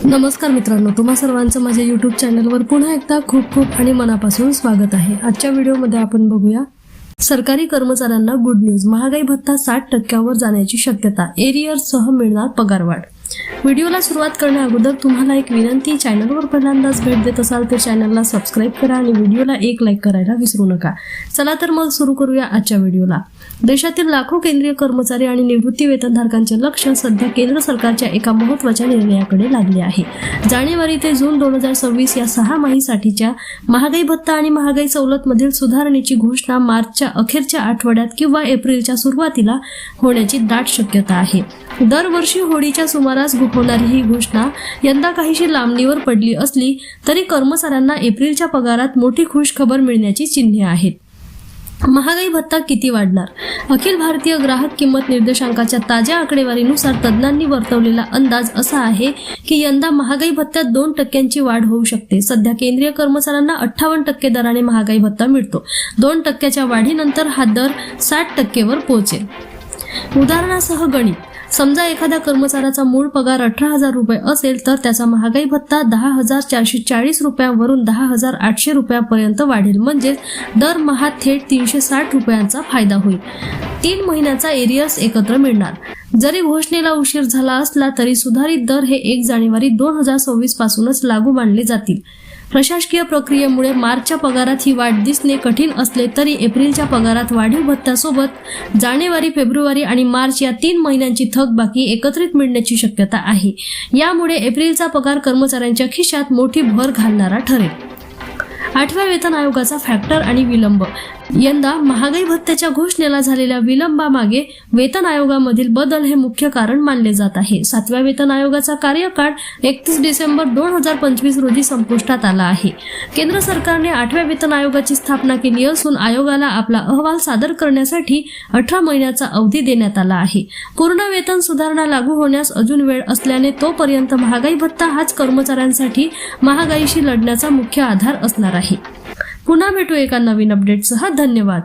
नमस्कार मित्रांनो, तुम्हा सर्वांचं माझ्या यूट्यूब चॅनलवर पुन्हा एकदा खूप खूप आणि मनापासून स्वागत आहे। आजच्या व्हिडिओमध्ये आपण बघूया सरकारी कर्मचाऱ्यांना गुड न्यूज, महागाई भत्ता 60% जाण्याची शक्यता, एरियर्ससह मिळणार पगारवाढ। व्हिडिओला सुरुवात करण्या अगोदर तुम्हाला एक विनंती, चॅनलवर पहिल्यांदाच भेट देत असाल तर चॅनलला सबस्क्राइब करा आणि व्हिडिओला एक लाईक करायला विसरू नका। चला तर मग सुरू करूया आजच्या व्हिडिओला। देशातील लाखो केंद्रीय कर्मचारी आणि निवृत्ती वेतनधारकांचे लक्ष सध्या केंद्र सरकारच्या एका महत्त्वाच्या निर्णयाकडे लागले आहे। जानेवारी ते जून 2026 या 6 महिन्यांसाठीच्या महागाई भत्ता आणि महागाई सवलत मधील सुधारणेची घोषणा मार्चच्या अखेरच्या आठवड्यात किंवा एप्रिलच्या सुरुवातीला होण्याची दाट शक्यता आहे। दरवर्षी होळीच्या सुमारास होणारी ही घोषणा यंदा काहीशी लांबणीवर पडली असली तरी कर्मचाऱ्यांना एप्रिलच्या पगारात मोठी खुशखबर मिळण्याची चिन्हे आहेत। महागाई भत्ता किती वाढणार? अखिल भारतीय ग्राहक किंमत निर्देशांकाच्या ताज्या आकडेवारीनुसार तज्ज्ञांनी वर्तवलेला अंदाज असा आहे की यंदा महागाई भत्त्यात 2% वाढ होऊ शकते। सध्या केंद्रीय कर्मचाऱ्यांना 58% दराने महागाई भत्ता मिळतो। 2% वाढीनंतर हा दर 60% वर पोहोचेल। उदाहरणासह गणित, समजा एखाद्या कर्मचाऱ्याचा मूळ पगार 18,000 रुपये असेल तर त्याचा महागाई भत्ता 10,440 रुपयांवरून 10,800 रुपयांपर्यंत वाढेल, म्हणजे दरमहा थेट 360 रुपयांचा फायदा होईल। 3 महिन्याचा एरियर्स एकत्र मिळणार। जरी घोषणेला उशीर झाला असला तरी सुधारित दर हे 1 जानेवारी 2026 पासूनच लागू मानले जातील। प्रशासकीय प्रक्रियेमुळे मार्चच्या पगारात ही वाढ दिसणे कठीण असले तरी एप्रिलच्या पगारात वाढीव भत्त्यासोबत जानेवारी, फेब्रुवारी आणि मार्च या 3 महिन्यांची थकबाकी एकत्रित मिळण्याची शक्यता आहे। यामुळे एप्रिलचा पगार कर्मचाऱ्यांच्या खिशात मोठी भर घालणारा ठरेल। 8व्या वेतन आयोगाचा फॅक्टर आणि विलंब, यंदा महागाई भत्त्याच्या घोषणेला झालेल्या विलंबामागे वेतन आयोगामधील बदल हे मुख्य कारण मानले जात आहे। 7व्या वेतन आयोगाचा कार्यकाळ 31 डिसेंबर 2025 रोजी संपुष्टात आला आहे। केंद्र सरकारने 8व्या वेतन आयोगाची स्थापना केली असून आयोगाला आपला अहवाल सादर करण्यासाठी 18 महिन्याचा अवधी देण्यात आला आहे। पूर्ण वेतन सुधारणा लागू होण्यास अजून वेळ असल्याने तोपर्यंत महागाई भत्ता हाच कर्मचाऱ्यांसाठी महागाईशी लढण्याचा मुख्य आधार असणार आहे। पुन्हा भेटू एका नवीन अपडेटसह। धन्यवाद।